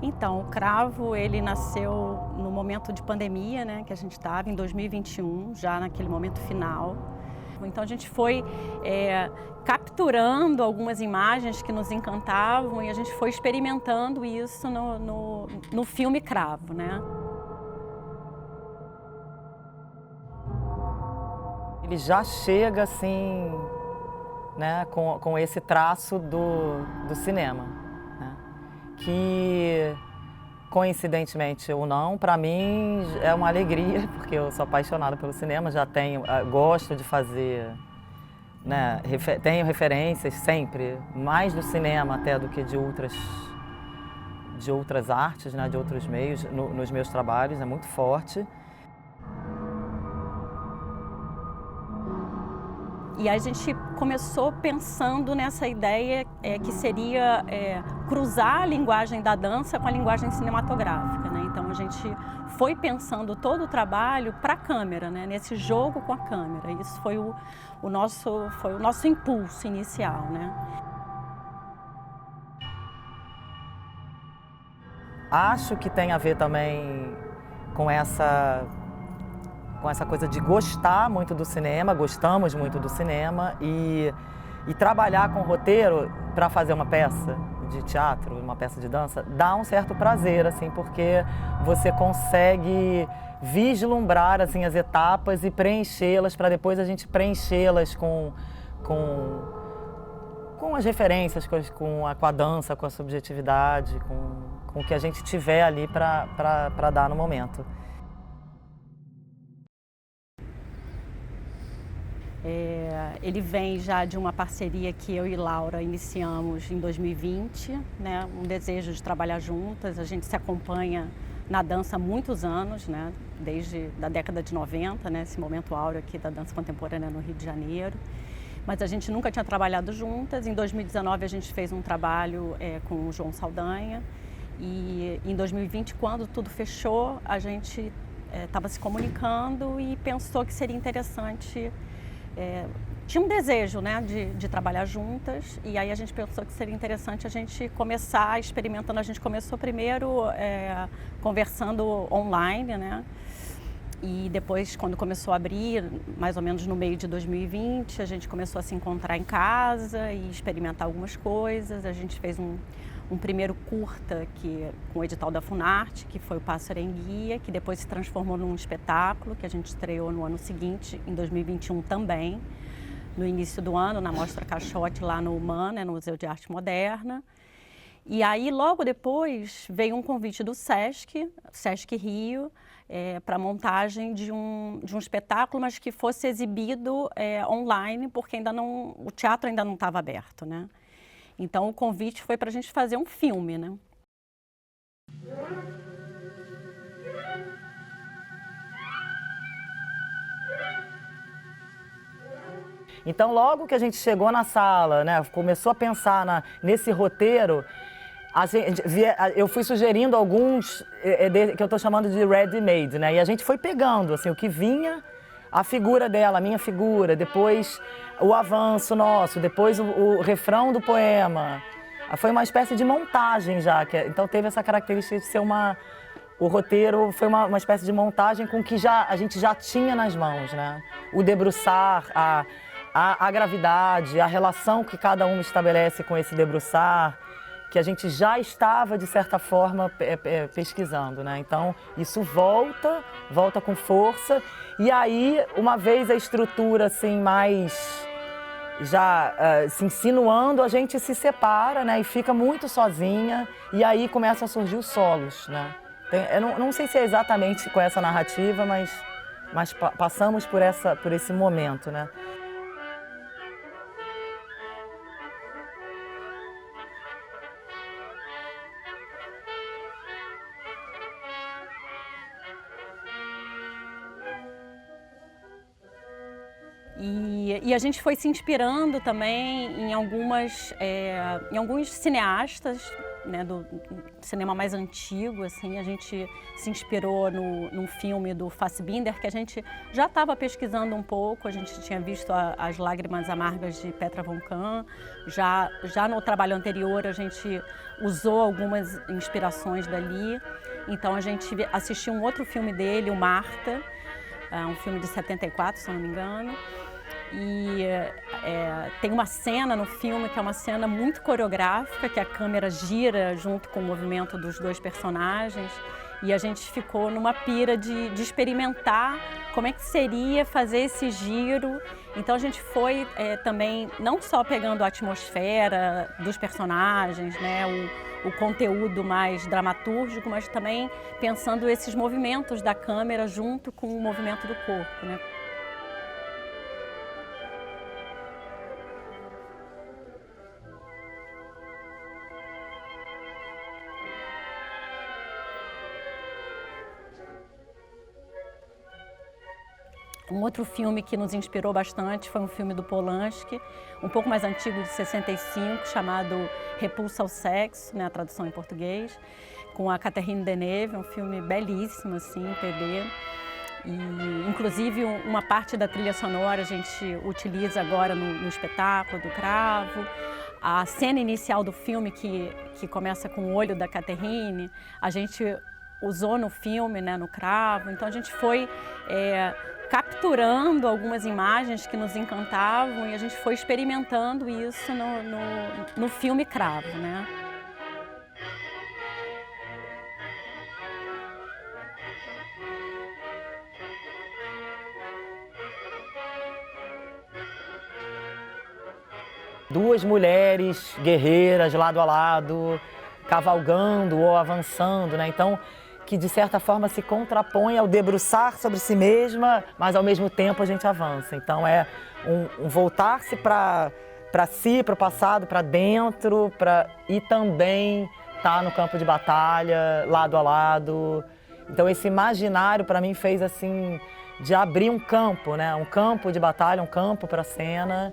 Então, o Cravo, ele nasceu no momento de pandemia, né, que a gente estava, em 2021, já naquele momento final. Então a gente foi capturando algumas imagens que nos encantavam e a gente foi experimentando isso no filme Cravo, né? Ele já chega assim, né, com esse traço do cinema, né? Que, coincidentemente ou não, para mim é uma alegria, porque eu sou apaixonada pelo cinema, já tenho, gosto de fazer, né, tenho referências sempre, mais do cinema até do que de outras artes, né, de outros meios, nos meus trabalhos, é muito forte. E a gente começou pensando nessa ideia que seria cruzar a linguagem da dança com a linguagem cinematográfica, né? Então a gente foi pensando todo o trabalho para a câmera, né? Nesse jogo com a câmera. Isso foi o nosso impulso inicial, né? Acho que tem a ver também com essa coisa de gostar muito do cinema, gostamos muito do cinema e trabalhar com roteiro para fazer uma peça de teatro, uma peça de dança, dá um certo prazer, assim, porque você consegue vislumbrar assim, as etapas e preenchê-las para depois a gente preenchê-las com as referências, com a dança, com a subjetividade, com o que a gente tiver ali para dar no momento. Ele vem já de uma parceria que eu e Laura iniciamos em 2020, né? Um desejo de trabalhar juntas. A gente se acompanha na dança há muitos anos, né? Desde a década de 90, né? Esse momento áureo aqui da dança contemporânea no Rio de Janeiro. Mas a gente nunca tinha trabalhado juntas. Em 2019 a gente fez um trabalho com o João Saldanha e em 2020, quando tudo fechou, a gente estava se comunicando e pensou que seria interessante. Tinha um desejo, né, de trabalhar juntas e aí a gente pensou que seria interessante a gente começar experimentando. A gente começou primeiro conversando online, né, e depois quando começou a abrir, mais ou menos no meio de 2020, a gente começou a se encontrar em casa e experimentar algumas coisas. A gente fez um primeiro curta com o edital da Funarte, que foi o Pássaro em Guia, que depois se transformou num espetáculo que a gente estreou no ano seguinte, em 2021 também, no início do ano, na Mostra Caixote, lá no UMAN, né, no Museu de Arte Moderna. E aí, logo depois, veio um convite do Sesc Rio, para a montagem de um espetáculo, mas que fosse exibido online, porque o teatro ainda não estava aberto, né? Então, o convite foi para a gente fazer um filme, né? Então, logo que a gente chegou na sala, né, começou a pensar nesse roteiro, eu fui sugerindo alguns que eu estou chamando de ready-made, né? E a gente foi pegando assim, o que vinha, a figura dela, a minha figura, depois o avanço nosso, depois o refrão do poema. Foi uma espécie de montagem já, então teve essa característica de ser o roteiro foi uma espécie de montagem com o que a gente já tinha nas mãos, né? O debruçar, a gravidade, a relação que cada um estabelece com esse debruçar, que a gente já estava, de certa forma, pesquisando, né? Então, isso volta com força. E aí, uma vez a estrutura, assim, mais já se insinuando, a gente se separa, né? E fica muito sozinha. E aí começam a surgir os solos, né? Eu não sei se é exatamente com essa narrativa, mas passamos por esse momento, né? E a gente foi se inspirando também em alguns cineastas né, do cinema mais antigo, assim, a gente se inspirou num filme do Fassbinder, que a gente já estava pesquisando um pouco, a gente tinha visto As Lágrimas Amargas de Petra von Kahn, já no trabalho anterior a gente usou algumas inspirações dali, então a gente assistiu um outro filme dele, o Marta, um filme de 74, se eu não me engano, e tem uma cena no filme que é uma cena muito coreográfica, que a câmera gira junto com o movimento dos dois personagens, e a gente ficou numa pira de experimentar como é que seria fazer esse giro. Então a gente foi também não só pegando a atmosfera dos personagens, né, o conteúdo mais dramatúrgico, mas também pensando esses movimentos da câmera junto com o movimento do corpo, né? Um outro filme que nos inspirou bastante foi um filme do Polanski, um pouco mais antigo, de 65, chamado Repulsa ao Sexo, né, a tradução em português, com a Catherine Deneuve, um filme belíssimo, assim, PB. E, inclusive, uma parte da trilha sonora a gente utiliza agora no espetáculo do Cravo. A cena inicial do filme, que começa com o olho da Catherine, a gente usou no filme, né, no Cravo. Então a gente foi capturando algumas imagens que nos encantavam e a gente foi experimentando isso no filme Cravo, né? Duas mulheres guerreiras lado a lado, cavalgando ou avançando, né? Então, que de certa forma se contrapõe ao debruçar sobre si mesma, mas ao mesmo tempo a gente avança. Então é um voltar-se para si, para o passado, para dentro, e também estar no campo de batalha, lado a lado. Então esse imaginário para mim fez assim de abrir um campo, né? Um campo de batalha, um campo para a cena.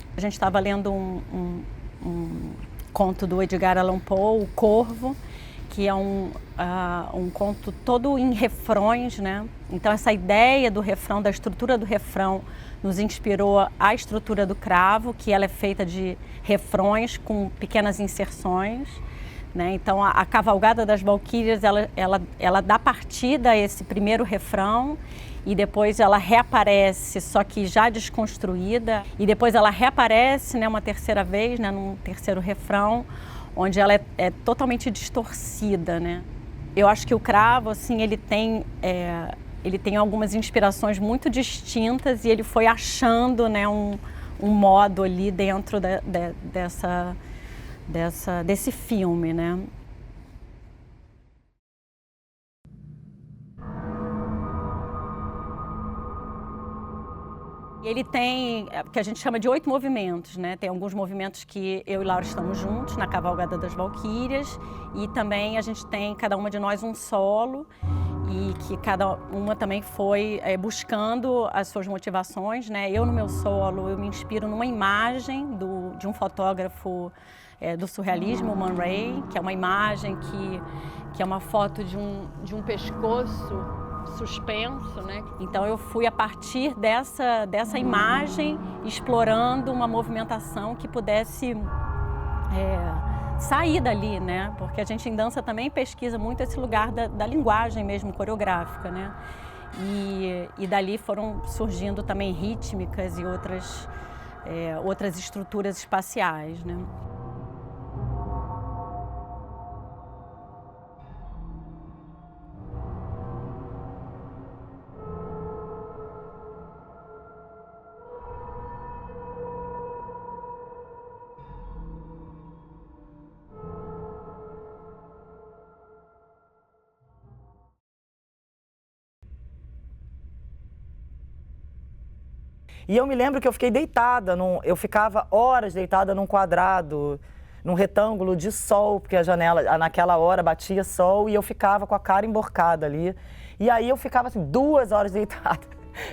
A gente estava lendo um conto do Edgar Allan Poe, O Corvo, que é um conto todo em refrões, né? Então essa ideia do refrão, da estrutura do refrão, nos inspirou a estrutura do Cravo, que ela é feita de refrões com pequenas inserções, né? Então a Cavalgada das Valquírias, ela dá partida a esse primeiro refrão, e depois ela reaparece, só que já desconstruída, e depois ela reaparece, né, uma terceira vez, né, num terceiro refrão, onde ela é totalmente distorcida, né? Eu acho que o Cravo, assim, ele tem algumas inspirações muito distintas e ele foi achando, né, um modo ali dentro desse filme, né? Ele tem o que a gente chama de 8 movimentos, né? Tem alguns movimentos que eu e Laura estamos juntos na Cavalgada das Valquírias, e também a gente tem, cada uma de nós, um solo, e que cada uma também foi buscando as suas motivações, né? Eu, no meu solo, eu me inspiro numa imagem de um fotógrafo do surrealismo, Man Ray, que é uma imagem que é uma foto de um pescoço suspenso, né? Então eu fui a partir dessa imagem explorando uma movimentação que pudesse sair dali, né? Porque a gente em dança também pesquisa muito esse lugar da linguagem mesmo coreográfica, né? E dali foram surgindo também rítmicas e outras estruturas espaciais, né? E eu me lembro que eu fiquei deitada, eu ficava horas deitada num quadrado, num retângulo de sol, porque a janela, naquela hora, batia sol e eu ficava com a cara emborcada ali. E aí eu ficava assim, 2 horas deitada.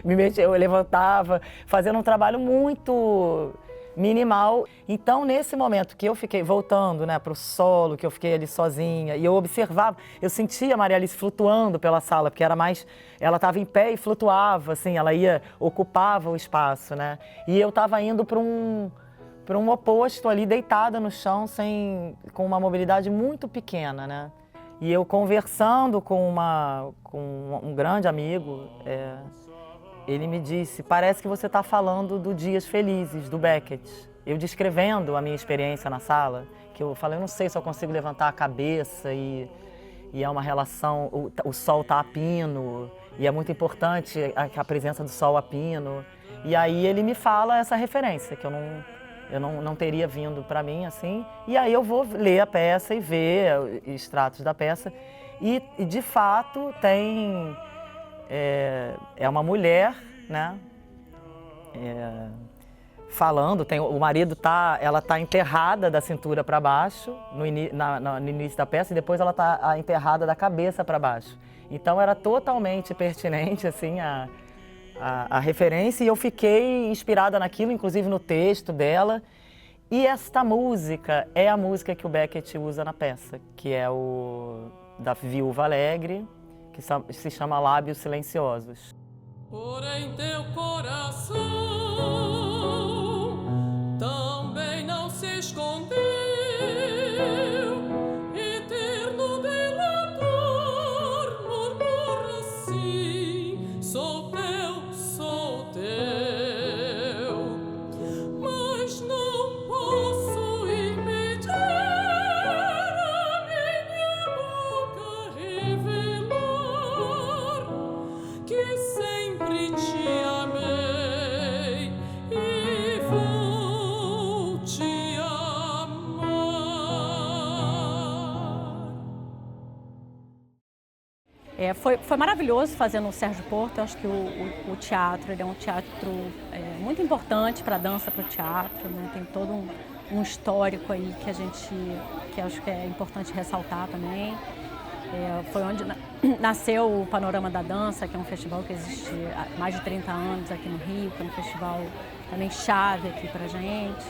Me mexia, eu levantava, fazendo um trabalho muito minimal. Então, nesse momento que eu fiquei voltando, né, para o solo, que eu fiquei ali sozinha, e eu observava, eu sentia a Maria Alice flutuando pela sala, porque era mais, ela estava em pé e flutuava, assim, ela ocupava o espaço, né? E eu estava indo para um oposto ali, deitada no chão, com uma mobilidade muito pequena, né? E eu conversando com um grande amigo, ele me disse, parece que você está falando do Dias Felizes, do Beckett. Eu descrevendo a minha experiência na sala, que eu falei, eu não sei se eu consigo levantar a cabeça e é uma relação, o sol está a pino, e é muito importante a presença do sol a pino. E aí ele me fala essa referência, que eu não teria vindo para mim assim. E aí eu vou ler a peça e ver extratos da peça. E de fato tem... É uma mulher, né? Falando, o marido ela tá enterrada da cintura para baixo no início da peça e depois ela tá enterrada da cabeça para baixo. Então era totalmente pertinente assim a referência e eu fiquei inspirada naquilo, inclusive no texto dela. E esta música é a música que o Beckett usa na peça, que é o da Viúva Alegre, que se chama Lábios Silenciosos. Porém teu coração também não se escondeu, eterno delator, murmura assim, sou teu, mas não posso impedir a minha boca revelar que sempre te amei e vou te amar. Foi maravilhoso fazer no Sérgio Porto. Eu acho que o teatro ele é um teatro muito importante para a dança, para o teatro, né? Tem todo um histórico aí que acho que é importante ressaltar também. Foi onde nasceu o Panorama da Dança, que é um festival que existe há mais de 30 anos aqui no Rio, que é um festival também chave aqui pra gente.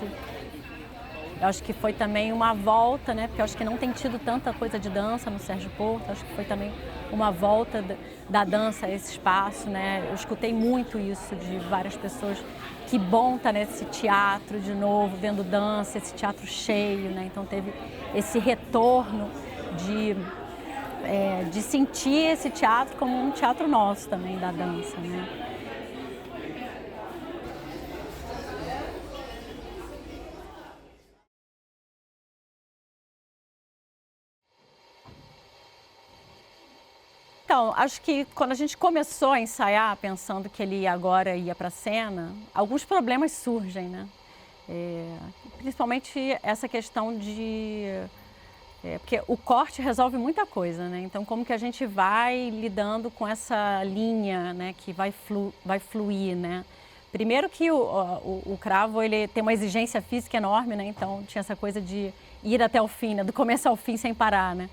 Eu acho que foi também uma volta, né? Porque eu acho que não tem tido tanta coisa de dança no Sérgio Porto. Eu acho que foi também uma volta da dança a esse espaço, né? Eu escutei muito isso de várias pessoas. Que bom estar nesse teatro de novo, vendo dança, esse teatro cheio, né? Então teve esse retorno de sentir esse teatro como um teatro nosso também, da dança, né? Então, acho que quando a gente começou a ensaiar, pensando que ele agora ia para a cena, alguns problemas surgem, né? Principalmente essa questão porque o corte resolve muita coisa, né? Então, como que a gente vai lidando com essa linha, né, que vai fluir, né? Primeiro que o cravo, ele tem uma exigência física enorme, né? Então, tinha essa coisa de ir até o fim, né? Do começo ao fim, sem parar, né?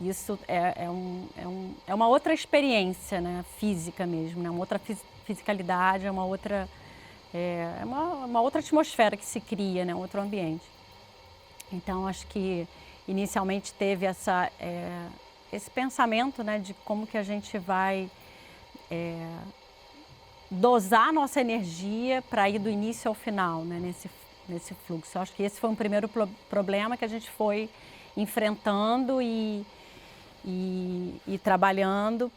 Isso é uma outra experiência, né? Física mesmo, né? Uma outra fisicalidade, uma outra atmosfera que se cria, né? Um outro ambiente. Então, acho que inicialmente teve esse pensamento, né? De como que a gente vai dosar a nossa energia para ir do início ao final, né? Nesse fluxo. Eu acho que esse foi um primeiro problema que a gente foi enfrentando e trabalhando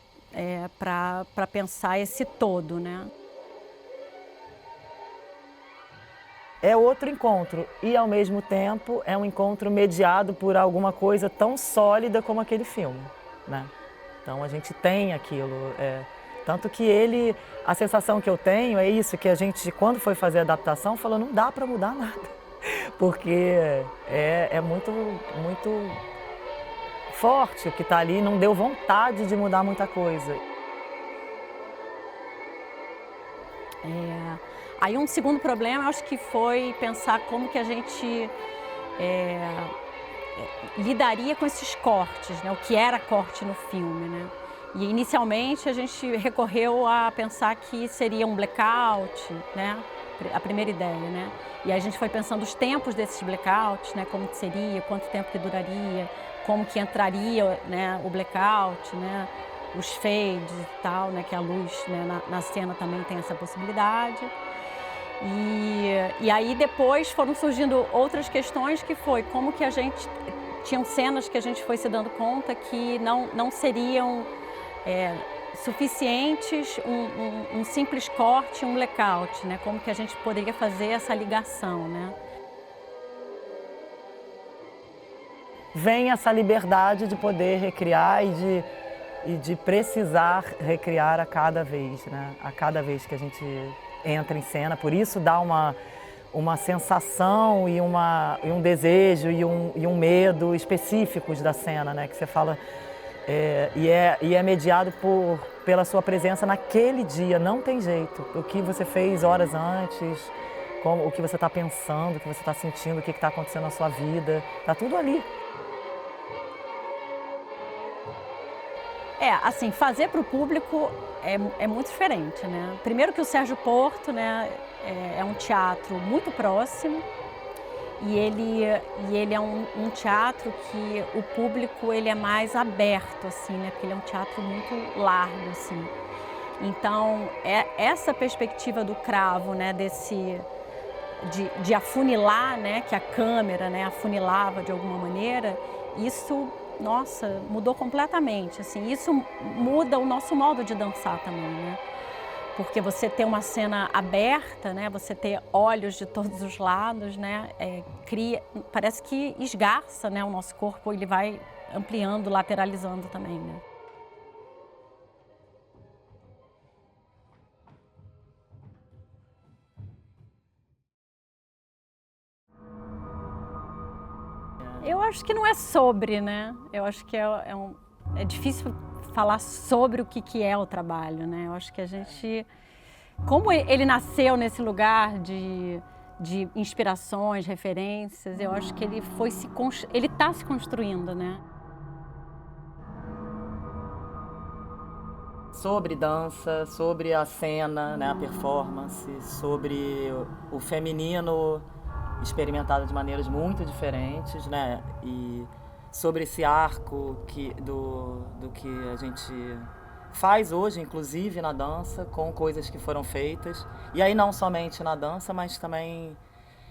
para pensar esse todo, né? É outro encontro e, ao mesmo tempo, é um encontro mediado por alguma coisa tão sólida como aquele filme, né? Então, a gente tem aquilo. Tanto que a sensação que eu tenho é isso, que a gente, quando foi fazer a adaptação, falou, não dá para mudar nada. Porque é muito, muito forte o que está ali, não deu vontade de mudar muita coisa. Aí um segundo problema, eu acho que foi pensar como que a gente lidaria com esses cortes, né? O que era corte no filme, né? E inicialmente a gente recorreu a pensar que seria um blackout, né? A primeira ideia, né? E aí a gente foi pensando os tempos desses blackouts, né? Como que seria, quanto tempo que duraria, como que entraria, né, o blackout, né? Os fades e tal, né? Que a luz, né, na cena também tem essa possibilidade. E aí depois foram surgindo outras questões que foi como que a gente... Tinham cenas que a gente foi se dando conta que não seriam suficientes um simples corte, um blackout, né? Como que a gente poderia fazer essa ligação, né? Vem essa liberdade de poder recriar e de precisar recriar a cada vez, né? A cada vez que a gente entra em cena. Por isso dá uma sensação e um desejo e um medo específicos da cena, né? Que você fala, e é mediado pela sua presença naquele dia, não tem jeito. O que você fez horas antes, o que você está pensando, o que você está sentindo, o que está acontecendo na sua vida, está tudo ali. Assim, fazer para o público é muito diferente, né? Primeiro que o Sérgio Porto, né, é um teatro muito próximo e ele é um teatro que o público ele é mais aberto, assim, né? Porque ele é um teatro muito largo, assim. Então, essa perspectiva do cravo, né, de afunilar, né, que a câmera, né, afunilava de alguma maneira, isso... Nossa, mudou completamente, assim, isso muda o nosso modo de dançar também, né? Porque você ter uma cena aberta, né? Você ter olhos de todos os lados, né? Parece que esgarça, né? O nosso corpo, ele vai ampliando, lateralizando também, né? Eu acho que não é sobre, né? Eu acho que é difícil falar sobre o que é o trabalho, né? Eu acho que a gente... Como ele nasceu nesse lugar de inspirações, referências, eu acho que ele está se construindo, né? Sobre dança, sobre a cena, né, a performance, sobre o feminino experimentado de maneiras muito diferentes, né? E sobre esse arco do que a gente faz hoje, inclusive na dança, com coisas que foram feitas. E aí não somente na dança, mas também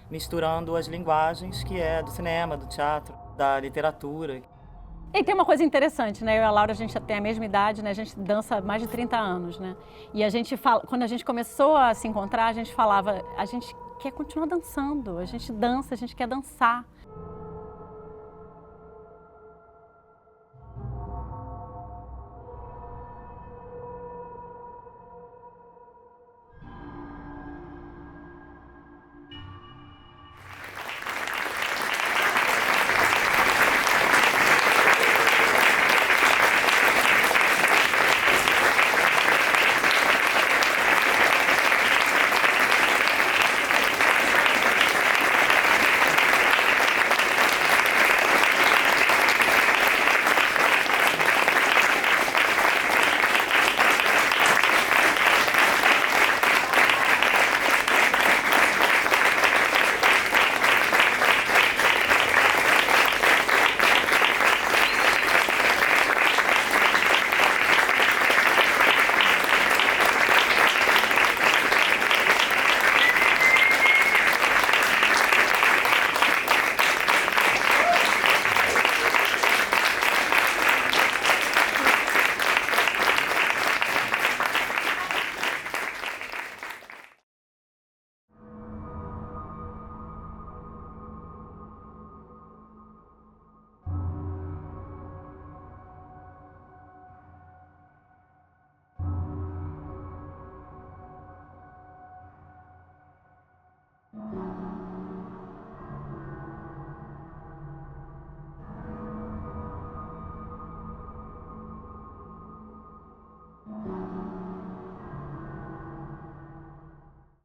misturando as linguagens que é do cinema, do teatro, da literatura. E tem uma coisa interessante, né? Eu e a Laura, a gente tem a mesma idade, né? A gente dança há mais de 30 anos, né? E a gente quando a gente começou a se encontrar, a gente falava, a gente quer continuar dançando, a gente dança, a gente quer dançar.